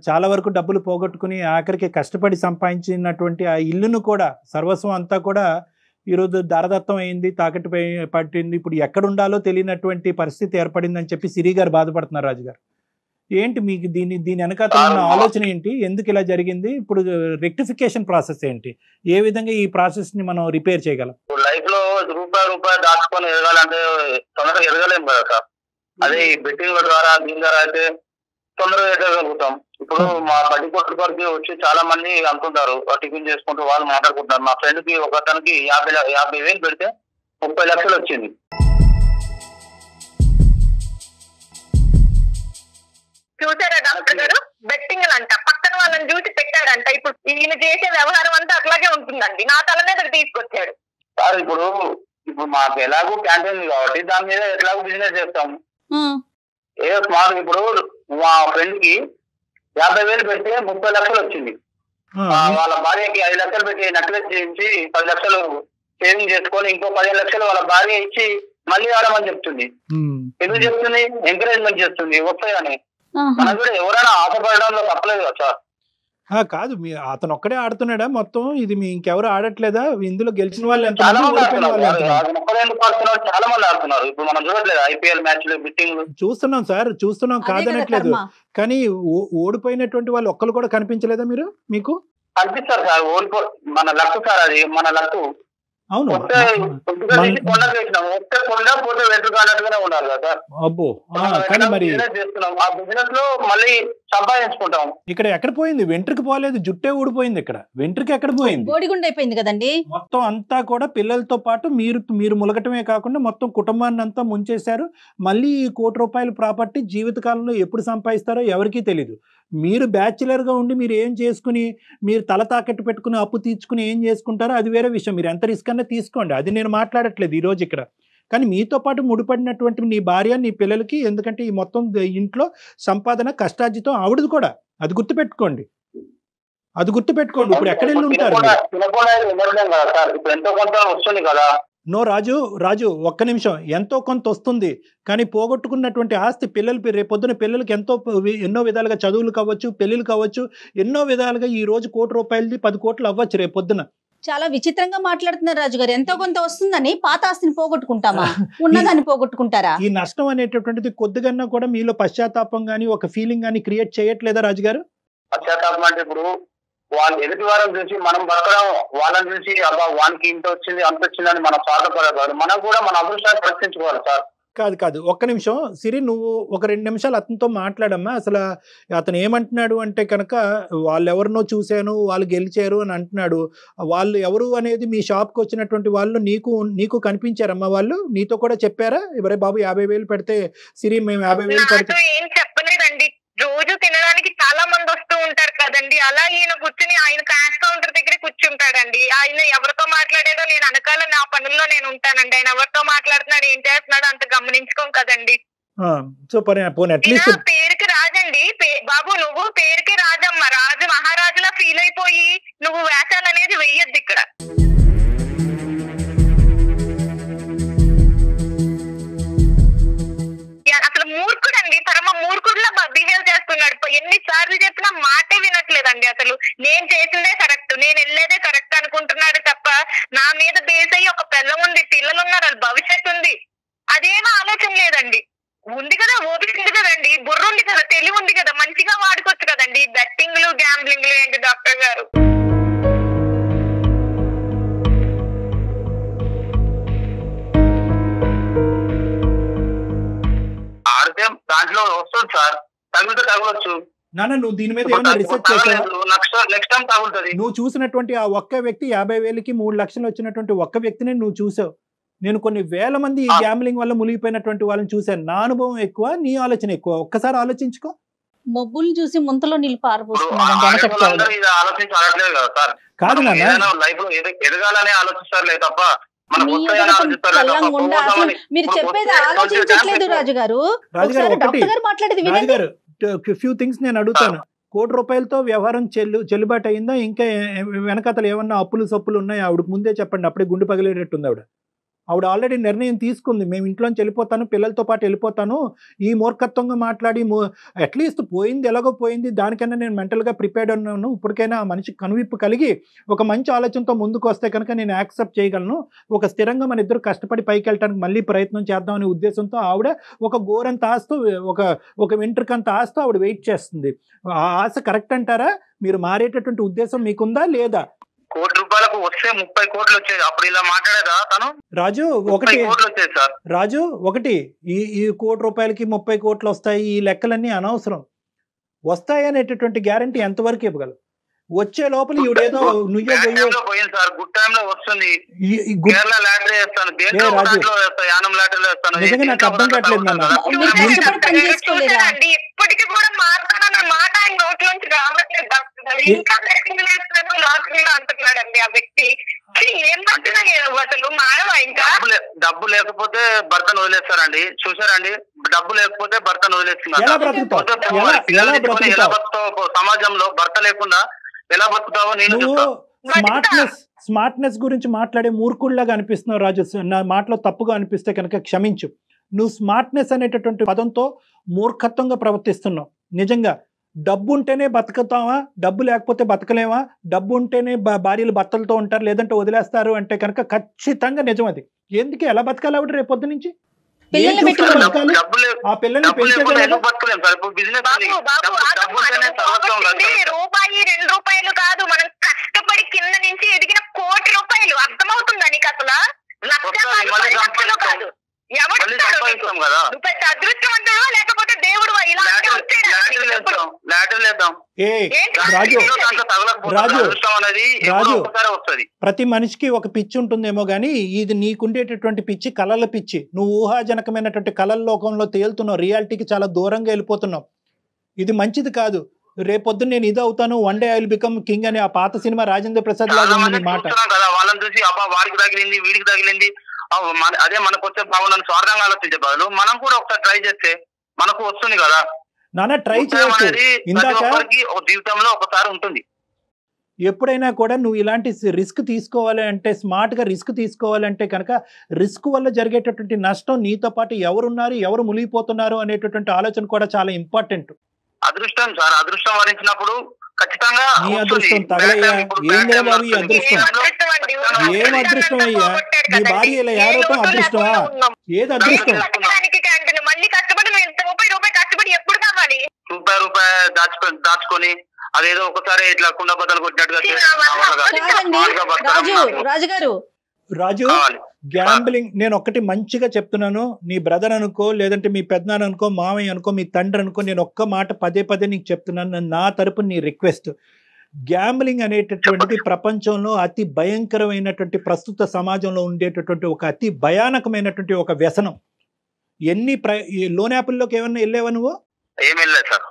చాలా వరకు డబ్బులు పోగొట్టుకుని ఆఖరికి కష్టపడి సంపాదించినటువంటి ఆ ఇల్లును కూడా, సర్వస్వం అంతా కూడా ఈరోజు దారదత్తం అయింది, తాకట్టు పట్టింది. ఇప్పుడు ఎక్కడ ఉండాలో తెలియనటువంటి పరిస్థితి ఏర్పడిందని చెప్పి సిరి గారు బాధపడుతున్నారు. రాజుగారు ఏంటి మీకు దీని వెనకాల ఉన్న ఆలోచన ఏంటి? ఎందుకు ఇలా జరిగింది? ఇప్పుడు రెక్టిఫికేషన్ ప్రాసెస్ ఏంటి? ఏ విధంగా ఈ ప్రాసెస్ ని మనం రిపేర్ చేయగలం? లైఫ్ లో రూపాయి దాచుకొని ఎదగాలంటే తొందరగా ఎదగలేము కదా సార్. అదే ఈ బెట్టింగ్ ద్వారా దీని ద్వారా అయితే తొందరగా ఎదగలుగుతాం. ఇప్పుడు మా బడ్డీ కొట్టుకొరికి వచ్చి చాలా మంది అనుకుంటారు, టిఫిన్ చేసుకుంటూ వాళ్ళు మాట్లాడుకుంటున్నారు. మా ఫ్రెండ్ కి ఒకతనికి 50,000 పెడితే 30 లక్షలు వచ్చింది. చూసారా డాక్టర్ గారు, బెట్టింగ్ అంట పక్కన వాళ్ళని చూసి పెట్టాడంట. ఇప్పుడు ఈయన చేసే వ్యవహారం అంతా అట్లాగే ఉంటుందండి, నా తల మీద తీసుకొచ్చాడు. సార్ ఇప్పుడు మాకు ఎలాగో క్యాంటీన్ కాబట్టి దాని మీద ఎట్లాగో బిజినెస్ చేస్తాము. ఏదో స్మార్ట్. ఇప్పుడు మా ఫ్రెండ్ కి 50,000 పెడితే 30 లక్షలు వచ్చింది. వాళ్ళ భార్యకి 5 లక్షలు పెట్టి నెక్లెస్ చేయించి 10 లక్షలు సేవింగ్ చేసుకొని ఇంకో 15 లక్షలు వాళ్ళ భార్య ఇచ్చి మళ్ళీ ఆడమని చెప్తుంది. ఎందుకు చెప్తుంది? ఎంకరేజ్మెంట్ చేస్తుంది వస్తాయని. మనం కూడా ఎవరైనా ఆశపడడంలో తప్పలేదు కదా సార్. కాదు, మీ అతను ఒక్కడే ఆడుతున్నాడా మొత్తం? ఇది మీ ఇంకెవరు ఆడట్లేదా? ఇందులో గెలిచిన వాళ్ళు చాలా మంది ఆడుతున్నారు. చాలా మంది ఆడుతున్నారు. ఇప్పుడు మనం చూడట్లేదు IPL మ్యాచ్లు, బిట్టింగ్ చూస్తున్నాం సార్, చూస్తున్నాం, కాదనట్లేదు. కానీ ఓడిపోయినటువంటి వాళ్ళు ఒక్కరు కూడా కనిపించలేదా మీరు? మీకు కనిపిస్తారు సార్. మన లక్కు సార్, అది మన లక్కు. అవును, అబ్బో. కానీ మరి ఇక్కడ ఎక్కడ పోయింది? వెంట్రుకు పోలేదు, జుట్టే ఊడిపోయింది. ఇక్కడ వెంట్రుక ఎక్కడ పోయింది? బోడిగుండు అయిపోయింది కదండి. మొత్తం అంతా కూడా పిల్లలతో పాటు మీరు ములగటమే కాకుండా మొత్తం కుటుంబాన్ని అంతా ముంచేశారు. మళ్ళీ ఈ ₹1,00,00,000 ప్రాపర్టీ జీవితకాలంలో ఎప్పుడు సంపాదిస్తారో ఎవరికీ తెలీదు. మీరు బ్యాచులర్ గా ఉండి మీరు ఏం చేసుకుని, మీరు తల తాకట్టు పెట్టుకుని అప్పు తీర్చుకుని ఏం చేసుకుంటారో అది వేరే విషయం. మీరు ఎంత రిస్క్ అన్నా తీసుకోండి, అది నేను మాట్లాడట్లేదు ఈరోజు ఇక్కడ. కానీ మీతో పాటు ముడిపడినటువంటి నీ భార్య, నీ పిల్లలకి, ఎందుకంటే ఈ మొత్తం ఇంట్లో సంపాదన కష్టార్జితం ఆవిడది కూడా, అది గుర్తుపెట్టుకోండి. ఇప్పుడు ఎక్కడ వెళ్ళి ఉంటారు? నో రాజు ఒక్క నిమిషం. ఎంతో కొంత వస్తుంది, కానీ పోగొట్టుకున్నటువంటి ఆస్తి రేపొద్దున పిల్లలకి ఎన్నో విధాలుగా చదువులు కావచ్చు, పెళ్లిళ్ళు కావచ్చు, ఎన్నో విధాలుగా ఈ రోజు ₹1,00,00,000 10 కోట్లు అవ్వచ్చు రేపొద్దున. చాలా విచిత్రంగా మాట్లాడుతున్నారు రాజుగారు. ఎంతో కొంత వస్తుందని పాత ఆస్తిని పోగొట్టుకుంటామా? ఉన్నదాన్ని పోగొట్టుకుంటారా? ఈ నష్టం అనేటటువంటిది కొద్దిగా కూడా మీలో పశ్చాత్తాపం గానీ ఒక ఫీలింగ్ గానీ క్రియేట్ చేయట్లేదా రాజుగారు? పశ్చాత్తాపం అంటే ఇప్పుడు వాళ్ళు ఎదుటి వారిని చూసి మనం బతకడం, వాళ్ళని చూసి అబ్బా వానికి ఇంత వచ్చింది అంత వచ్చిందని మనం స్వార్థపడకూడదు. మనం కూడా మన అదృష్టాన్ని పరీక్షించుకోవాలి సార్. కాదు, ఒక్క నిమిషం సిరి, నువ్వు ఒక 2 నిమిషాలు అతనితో మాట్లాడమ్మా. అసలు అతను ఏమంటున్నాడు అంటే కనుక, వాళ్ళెవరినో చూశాను, వాళ్ళు గెలిచారు అని అంటున్నాడు. వాళ్ళు ఎవరు అనేది మీ షాప్కి వచ్చినటువంటి వాళ్ళు నీకు కనిపించారమ్మా? వాళ్ళు నీతో కూడా చెప్పారా? ఎవరే బాబు 50,000 పెడితే సిరి మేము 50,000 పెడితే? ఏం చెప్పలేదండి. రోజు తినడానికి చాలా మంది వస్తూ ఉంటారు కదండి, అలా ఈయన కూర్చుని ఆయన క్యాష్ కౌంటర్ దగ్గర కూర్చుంటాడండి. ఆయన ఎవరితో మాట్లాడాడో నేను అనకాల నా పనుల్లో నేను ఉంటానండి. ఆయన ఎవరితో మాట్లాడుతున్నాడు, ఏం చేస్తున్నాడు అంత గమనించుకోం కదండి. పేరుకి రాజండి బాబు, నువ్వు పేరుకి రాజమ్మ, రాజు మహారాజులా ఫీల్ అయిపోయి నువ్వు వేషాలు అనేది వెయ్యొద్దు ఇక్కడ. అసలు మూర్ఖుడండి, పరమ మూర్ఖుడులా బిహేవ్ చేస్తున్నాడు. ఎన్నిసార్లు చెప్పినా మాటే వినట్లేదండి. అసలు నేను చేసిందే కరెక్ట్, నేను వెళ్ళేదే కరెక్ట్ అనుకుంటున్నాడు తప్ప నా మీద బేస్ అయ్యి ఒక పిల్ల ఉంది, పిల్లలు ఉన్నారు, వాళ్ళ భవిష్యత్తు ఉంది, అదేమో ఆలోచన లేదండి. ఉంది కదా, ఓపిక ఉంది కదండి, బుర్ర ఉంది కదా, తెలివి ఉంది కదా, మంచిగా వాడుకోవచ్చు కదండి. బెట్టింగ్లు గ్యాంబ్లింగ్లు ఏంటి డాక్టర్ గారు? ఆడితే దాంట్లో వస్తుంది సార్, తగిలితే తగలొచ్చు. నాన్న నువ్వు దీని మీద ఏమైనా రిసెర్చ్ చేసావా? నెక్స్ట్ టైం తగులుతుంది. నువ్వు చూసినటువంటి ఆ ఒక్క వ్యక్తి 50,000కి 3 లక్షలు వచ్చినటువంటి ఒక్క వ్యక్తిని నువ్వు చూసావు. నేను కొన్ని వేల మంది ఈ గ్యాంబ్లింగ్ వల్ల మునిగిపోయినటువంటి వాళ్ళని చూశాను. నా అనుభవం ఎక్కువ, నీ ఆలోచన ఎక్కువ. ఒక్కసారి ఆలోచించుకో. మబ్బులు చూసి ముంతలో నీళ్ళు కాదు నాన్న, లైఫ్ లో ఎదగాలనే ఆలోచిస్తారులే తప్ప మీరు చెప్పేది ఆలోచించట్లేదు రాజు గారు. రాజుగారు ఫ్యూ థింగ్స్ నేను అడుగుతాను. ₹1,00,00,000 వ్యవహారం చెల్లుబాటు అయిందా? ఇంకా వెనకతలు ఏమన్నా అప్పులు సప్పులు ఉన్నాయా? ఆవిడకు ముందే చెప్పండి, అప్పుడే గుండె పగిలేటట్టుంది ఆవిడ ఆల్రెడీ నిర్ణయం తీసుకుంది. మేము ఇంట్లోంచి వెళ్ళిపోతాను, పిల్లలతో పాటు వెళ్ళిపోతాను. ఈ మూర్ఖత్వంగా మాట్లాడి అట్లీస్ట్ పోయింది ఎలాగో పోయింది, దానికన్నా నేను మెంటల్గా ప్రిపేర్డ్ ఉన్నాను. ఇప్పటికైనా ఆ మనిషికి కనువిప్పు కలిగి ఒక మంచి ఆలోచనతో ముందుకు వస్తే కనుక నేను యాక్సెప్ట్ చేయగలను. ఒక స్థిరంగా మన ఇద్దరు కష్టపడి పైకి వెళ్ళడానికి మళ్ళీ ప్రయత్నం చేద్దామనే ఉద్దేశంతో ఆవిడ ఒక గోరంత ఆస్తూ ఒక వెంట్రుకంత ఆస్తూ ఆవిడ వెయిట్ చేస్తుంది. ఆ ఆశ కరెక్ట్ అంటారా? మీరు మారేటటువంటి ఉద్దేశం మీకుందా లేదా? ₹1,00,00,000 వస్తే 30 కోట్లు వచ్చేది. అప్పుడు ఇలా మాట్లాడేదా తను? రాజు ఒకటి ఈ ₹1,00,00,000కి 30 కోట్లు వస్తాయి, ఈ లెక్కలన్నీ అనవసరం. వస్తాయి అనేటటువంటి గ్యారంటీ ఎంతవరకు ఇవ్వగలవు? వచ్చే లోపల ఈవిడేదో నిజంగా నాకు అర్థం కావట్లేదు నాన్న. ఇప్పటికీ కూడా మాట్లాడాలన్న మాట ఆయన నోట్లోంచి రావట్లేదు డాక్టర్. ఇంకా అంటున్నాడండి ఆ వ్యక్తి. అసలు మానవా? ఇంకా డబ్బు లేకపోతే భర్తను వదిలేస్తారండి. చూసారండి, డబ్బు లేకపోతే భర్తను వదిలేస్తున్నారు. ఎలా బతుకుతావు సమాజంలో? భర్త లేకుండా ఎలా బతుకుతావో నేను స్మార్ట్నెస్ గురించి మాట్లాడే మూర్ఖుల్లాగా అనిపిస్తున్నావు రాజు. నా మాటలో తప్పుగా అనిపిస్తే కనుక క్షమించు. నువ్వు స్మార్ట్నెస్ అనేటటువంటి పదంతో మూర్ఖత్వంగా ప్రవర్తిస్తున్నావు. నిజంగా డబ్బు ఉంటేనే బతుకుతావా, డబ్బు లేకపోతే బతకలేవా? డబ్బు ఉంటేనే భార్యలు భర్తలతో ఉంటారు, లేదంటే వదిలేస్తారు అంటే కనుక ఖచ్చితంగా నిజం అది. ఎందుకు ఎలా బతకాలి ఆవిడ రేపొద్దు నుంచి? ఆ పిల్లల్ని రూపాయి 2 రూపాయలు కాదు, మనం కష్టపడి కింద నుంచి ఎదిగిన ₹1,00,00,000. అర్థమవుతుందా నీకు? అసలు లక్షలు కాదు. అదృష్టవంతుడు లేకపోతే దేవుడు రాజు ప్రతి మనిషికి ఒక పిచ్చి ఉంటుందేమో గానీ ఇది నీకుండేటటువంటి పిచ్చి కళల పిచ్చి. నువ్వు ఊహాజనకమైనటువంటి కళల లోకంలో తేలుతున్నావు, రియాలిటీకి చాలా దూరంగా వెళ్ళిపోతున్నావు. ఇది మంచిది కాదు. రేపొద్దు నేను ఇది అవుతాను, one day I will become king అనే ఆ పాత సినిమా రాజేంద్ర ప్రసాద్ లాగా ఉంది మాట. వాళ్ళని చూసి అబ్బా వాడికి తగిలింది వీడికి తగిలింది అదే మనకు వచ్చే బాగుందని స్వార్థంగా ఆలోచించే బదులు మనం కూడా ఒకసారి ట్రై చేస్తే మనకు వస్తుంది కదా నాన్న. ట్రై చేయాలి, జీవితంలో ఒకసారి ఉంటుంది. ఎప్పుడైనా కూడా నువ్వు ఇలాంటి రిస్క్ తీసుకోవాలి అంటే, స్మార్ట్ గా రిస్క్ తీసుకోవాలంటే కనుక రిస్క్ వల్ల జరిగేటటువంటి నష్టం, నీతో పాటు ఎవరున్నారు, ఎవరు మునిగిపోతున్నారు అనేటటువంటి ఆలోచన కూడా చాలా ఇంపార్టెంట్. అదృష్టం సార్, అదృష్టం వరించినప్పుడు ఖచ్చితంగా నీ అదృష్టం తగలయ్యా. ఏందే బాబు ఈ అదృష్టం? ఏం అదృష్టం అయ్యా? నీ భార్య ఇలా ఏడవటం అదృష్టమా? ఏది అదృష్టం? రూపాయి దాచుకొని అదేదో ఒకసారి ఇట్లా కుండ బద్దలు కొట్టినట్టుగా రాజు గ్యాంబ్లింగ్. నేను ఒక్కటి మంచిగా చెప్తున్నాను, నీ బ్రదర్ అనుకో, లేదంటే మీ పెద్దనాన్న అనుకో, మామయ్య అనుకో, మీ తండ్రి అనుకో, నేను ఒక్క మాట పదే నీకు చెప్తున్నాను. నా తరపున నీ రిక్వెస్ట్, గ్యాంబ్లింగ్ అనేటటువంటిది ప్రపంచంలో అతి భయంకరమైనటువంటి, ప్రస్తుత సమాజంలో ఉండేటటువంటి ఒక అతి భయానకమైనటువంటి ఒక వ్యసనం. ఎన్ని లోన్ యాప్ల్లోకి ఏమన్నా వెళ్ళేవా నువ్వు?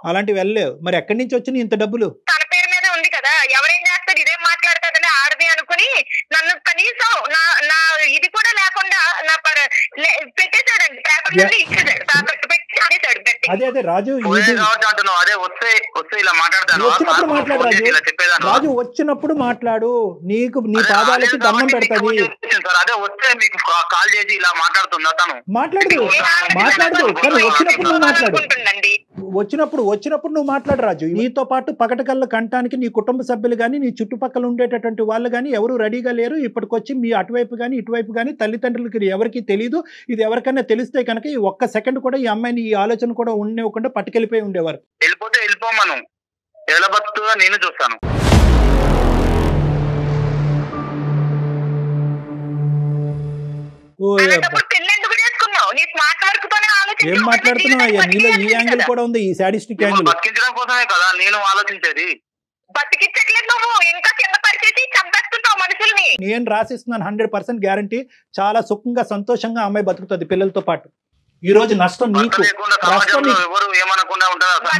అలాంటివి వెళ్ళలేవు. మరి ఎక్కడి నుంచి వచ్చిన ఇంత డబ్బులు? తన పేరు మీద ఉంది కదా, ఎవరేం చేస్తారు, ఇదేం మాట్లాడతాదని ఆడది అనుకుని నన్ను కనీసం నా ఇది కూడా లేకుండా నా పెట్టేశాడండి. అదే రాజు, అదే వస్తే ఇలా మాట్లాడతాను వచ్చినప్పుడు మాట్లాడు రాజు. ఇలా చెప్పేదాను రాజు వచ్చినప్పుడు మాట్లాడు, నీకు నీ పాదాలకి దండం పెడతాది. సార్ అదే వస్తే మీకు కాల్ చేసి ఇలా మాట్లాడుతుందా తను? మాట్లాడు కానీ వచ్చినప్పుడు నువ్వు మాట్లాడు. వచ్చినప్పుడు నువ్వు మాట్లాడు రాజు. నీతో పాటు పగటకల్ల కంటానికి నీ కుటుంబ సభ్యులు కానీ నీ చుట్టుపక్కల ఉండేటటువంటి వాళ్ళు కానీ ఎవరు రెడీగా లేరు. ఇప్పటికొచ్చి మీ అటువైపు కానీ ఇటువైపు కానీ తల్లిదండ్రులకి ఎవరికి తెలియదు. ఇది ఎవరికైనా తెలిస్తే కనుక ఈ ఒక్క సెకండ్ కూడా ఈ అమ్మాయిని ఈ ఆలోచన కూడా ఉండేవ్వకుండా పట్టుకెళ్ళిపోయి ఉండేవారు. వెళ్ళిపోతే వెళ్ళిపోమను, ఎలా బతుకుతుందో నేను చూస్తాను. ఏం మాట్లాడుతున్నావు అయ్యా? నీలో ఈ యాంగిల్ కూడా ఉంది, ఈ సాడిస్టిక్ యాంగిల్. బతికించడం కోసమే కదా నేను ఆలోచించేది. నేను రాసిస్తున్నాను 100% గ్యారంటీ. చాలా సుఖంగా సంతోషంగా అమ్మాయి బతుకుతుంది పిల్లలతో పాటు. ఈ రోజు నష్టం నీకు.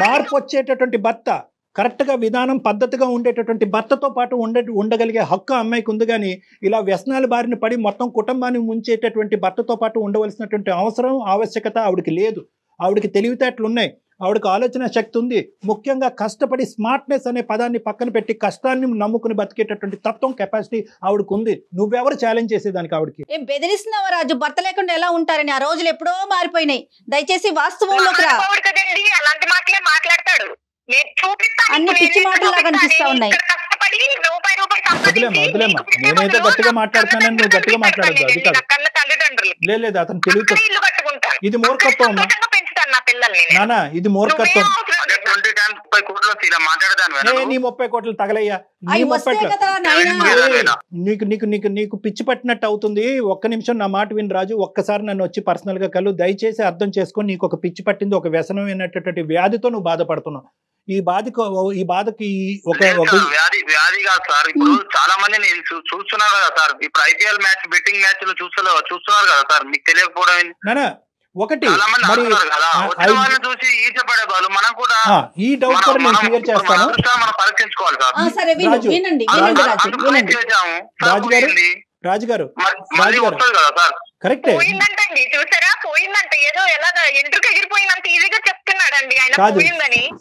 మార్పు వచ్చేటటువంటి భర్త, కరెక్ట్ గా విధానం పద్ధతిగా ఉండేటటువంటి భర్తతో పాటు ఉండగలిగే హక్కు అమ్మాయికి ఉంది. కానీ ఇలా వ్యసనాల బారిన పడి మొత్తం కుటుంబాన్ని ముంచేటటువంటి భర్తతో పాటు ఉండవలసినటువంటి అవసరం ఆవశ్యకత ఆవిడకి లేదు. ఆవిడకి తెలివితేటలు ఉన్నాయి, ఆవిడకి ఆలోచన శక్తి ఉంది. ముఖ్యంగా కష్టపడి స్మార్ట్నెస్ అనే పదాన్ని పక్కన పెట్టి కష్టాన్ని నమ్ముకుని బతికేటటువంటి తత్వం కెపాసిటీ ఆవిడకు ఉంది. నువ్వెవరు ఛాలెంజ్ చేసేదానికి ఆవిడకి? ఏం బెదిరిస్తున్నావా రాజు? భర్త లేకుండా ఎలా ఉంటారని? ఆ రోజులు ఎప్పుడో మారిపోయినాయి. దయచేసి వాస్తవంలోకి రా. అలాంటి మాటలే మాట్లాడతాడు. అన్ని పిచ్చి మాటలా కనిపిస్తా ఉన్నాయి. వదిలేమ్మా, నేనైతే గట్టిగా మాట్లాడుతున్నానని నువ్వు గట్టిగా మాట్లాడద్దు. అది కాదు, లేదు అతను తెలివితో. ఇది మూర్ఖత్వం అమ్మా నానా, ఇది మూర్ఖత్వం. నీ 30 కోట్లు తగలయ్యా, నీ 30 నీకు పిచ్చి పట్టినట్టు అవుతుంది. ఒక్క నిమిషం నా మాట విని రాజు. ఒక్కసారి నన్ను వచ్చి పర్సనల్ గా కలు. దయచేసి అర్థం చేసుకొని నీకు ఒక పిచ్చి పట్టింది, ఒక వ్యసనం అయినటువంటి వ్యాధితో నువ్వు బాధపడుతున్నావు. ఈ బాధకి ఒక వ్యాధి కాదు సార్. ఇప్పుడు చాలా మంది నేను చూస్తున్నారు కదా సార్. ఇప్పుడు ఐపీఎల్ మ్యాచ్, బెట్టింగ్ మ్యాచ్ చూస్తున్నారు కదా సార్. మీకు తెలియకపోవడం నానా ఒకటి. చూసి ఈసపడే వాళ్ళు మనం కూడా ఈ డౌట్ కూడా నేను క్లియర్ చేస్తాను. మనం పరీక్షించుకోవాలి సార్. రాజుగారు కరెక్టే.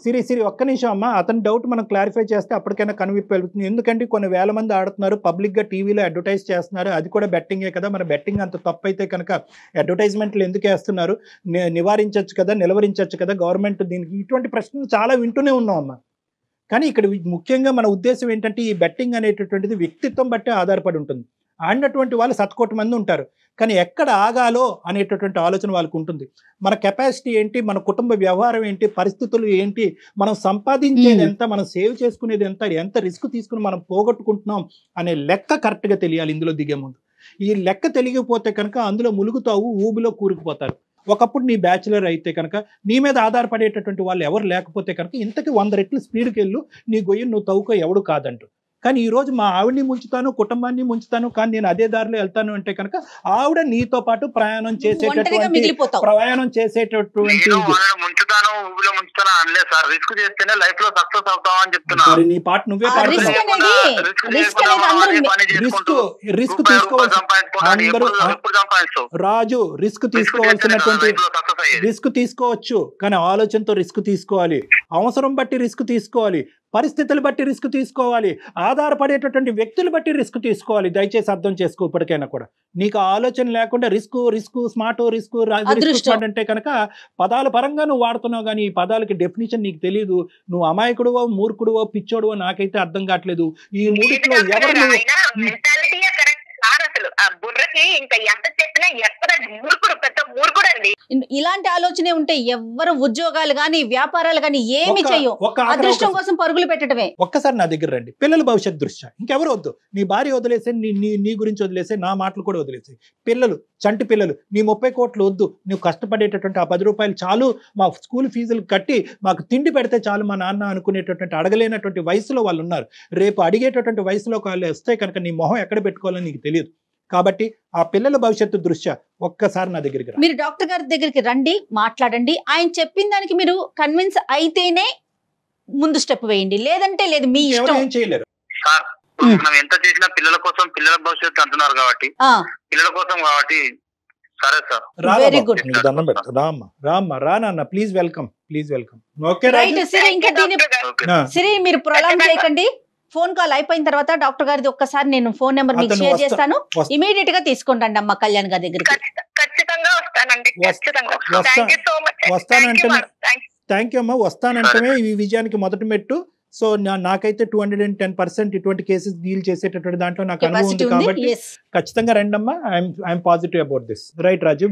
సిరి ఒక్క నిమిషం అమ్మా. అతని డౌట్ మనం క్లారిఫై చేస్తే అప్పటికైనా కనువిప్పు వెళ్తుంది. ఎందుకంటే కొన్ని వేల మంది ఆడుతున్నారు, పబ్లిక్ గా టీవీలో అడ్వర్టైజ్ చేస్తున్నారు. అది కూడా బెట్టింగే కదా. మన బెట్టింగ్ అంత తప్పు అయితే కనుక అడ్వర్టైజ్మెంట్లు ఎందుకు వేస్తున్నారు? నివారించవచ్చు కదా, నిలవరించవచ్చు కదా గవర్నమెంట్. దీనికి ఇటువంటి ప్రశ్నలు చాలా వింటూనే ఉన్నాం అమ్మా. కానీ ఇక్కడ ముఖ్యంగా మన ఉద్దేశం ఏంటంటే ఈ బెట్టింగ్ అనేటటువంటిది వ్యక్తిత్వం బట్టే ఆధారపడి ఉంటుంది. ఆడినటువంటి వాళ్ళు 100 కోట్ల మంది ఉంటారు, కానీ ఎక్కడ ఆగాలో అనేటటువంటి ఆలోచన వాళ్ళకు ఉంటుంది. మన కెపాసిటీ ఏంటి, మన కుటుంబ వ్యవహారం ఏంటి, పరిస్థితులు ఏంటి, మనం సంపాదించేది ఎంత, మనం సేవ్ చేసుకునేది ఎంత రిస్క్ తీసుకుని మనం పోగొట్టుకుంటున్నాం అనే లెక్క కరెక్ట్గా తెలియాలి ఇందులో దిగే ముందు. ఈ లెక్క తెలియకపోతే కనుక అందులో ములుగుతావు, ఊబిలో కూరుకుపోతారు. ఒకప్పుడు నీ బ్యాచులర్ అయితే కనుక నీ మీద ఆధారపడేటటువంటి వాళ్ళు ఎవరు లేకపోతే కనుక ఇంతకి 100 రెట్లు స్పీడ్కి వెళ్ళు, నీ గొయ్యను నువ్వు తవ్వుకో, ఎవడు కాదంటూ. కానీ ఈ రోజు మా ఆవిడ్ని ముంచుతాను, కుటుంబాన్ని ముంచుతాను, కానీ నేను అదే దారిలో వెళ్తాను అంటే కనుక ఆవిడ నీతో పాటు ప్రయాణం చేసేటటువంటి నీ పాట నువ్వే రిస్క్ రాజు. రిస్క్ తీసుకోవచ్చు, కానీ ఆలోచనతో రిస్క్ తీసుకోవాలి. అవసరం బట్టి రిస్క్ తీసుకోవాలి, పరిస్థితులు బట్టి రిస్క్ తీసుకోవాలి, ఆధారపడేటటువంటి వ్యక్తులు బట్టి రిస్క్ తీసుకోవాలి. దయచేసి అర్థం చేసుకో. ఇప్పటికైనా కూడా నీకు ఆలోచన లేకుండా రిస్క్ స్మార్ట్ రిస్క్ అంటే కనుక పదాల పరంగా నువ్వు వాడుతున్నావు, కానీ ఈ పదాలకి డెఫినేషన్ నీకు తెలియదు. నువ్వు అమాయకుడువో, మూర్ఖుడువో, పిచ్చోడువో నాకైతే అర్థం కావట్లేదు. ఈ మూడిట్లో ఎవరు ఇలాంటి ఆలోచనే ఉంటే ఎవ్వరు ఉద్యోగాలు గాని వ్యాపారాలు గాని ఏమి చేయవు. అదృష్టం కోసం పరుగులు పెట్టడమే. ఒక్కసారి నా దగ్గర రండి. పిల్లల భవిష్యత్ దృష్ట్యా ఇంకెవరు వద్దు. నీ భార్య వదిలేసే, నీ గురించి వదిలేసే, నా మాటలు కూడా వదిలేసే. పిల్లలు, చంటి పిల్లలు, నీ 30 కోట్లు వద్దు. నువ్వు కష్టపడేటటువంటి ఆ 10 రూపాయలు చాలు, మా స్కూల్ ఫీజులు కట్టి మాకు తిండి పెడితే చాలు మా నాన్న అనుకునేటటువంటి అడగలేనటువంటి వయసులో వాళ్ళు ఉన్నారు. రేపు అడిగేటటువంటి వయసులో వాళ్ళు వస్తే కనుక నీ మొహం ఎక్కడ పెట్టుకోవాలని నీకు తెలియదు. కాబట్టి ఆ పిల్లల భవిష్యత్తు దృష్ట్యా ఒక్కసారి నా దగ్గరికి మీరు డాక్టర్ గారి దగ్గరికి రండి, మాట్లాడండి. ఆయన చెప్పిన దానికి మీరు కన్విన్స్ అయితేనే ముందు స్టెప్ వేయండి, లేదంటే లేదు. మీ ఇష్టం. ఏం చేయలేరు సార్. మనం ఎంత చేసినా పిల్లల కోసం, పిల్లల భవిష్యత్తు అంటున్నారు కాబట్టి, పిల్లల కోసం కాబట్టి సరే సార్. Very good. నీకు దండం పెడతా. రామ్మ రా నాన్న, ప్లీజ్ వెల్కమ్. ఓకే రైట్ సిరి, ఇంకా దీని సిరి మీరు ప్రొలాంగ్ చేయకండి. ఫోన్ కాల్ అయిపోయిన తర్వాత డాక్టర్ గారిది ఒక్కసారి నేను ఫోన్ నెంబర్ మీకు షేర్ చేస్తాను, ఇమీడియట్ గా తీసుకుంటాండి అమ్మ కళ్యాణ్ గారి దగ్గరికి. ఖచ్చితంగా వస్తానండి. వస్తానంటే థ్యాంక్ యూ అమ్మా. వస్తానంటే ఈ విజయానికి మొదటి మెట్టు. సో నాకైతే 210% ఇటువంటి కేసెస్ డీల్ చేసేటటువంటి దాంట్లో నాకు అనుభవం ఉంది కాబట్టి ఖచ్చితంగా రండి అమ్మా. I'm positive about this. Right Raju.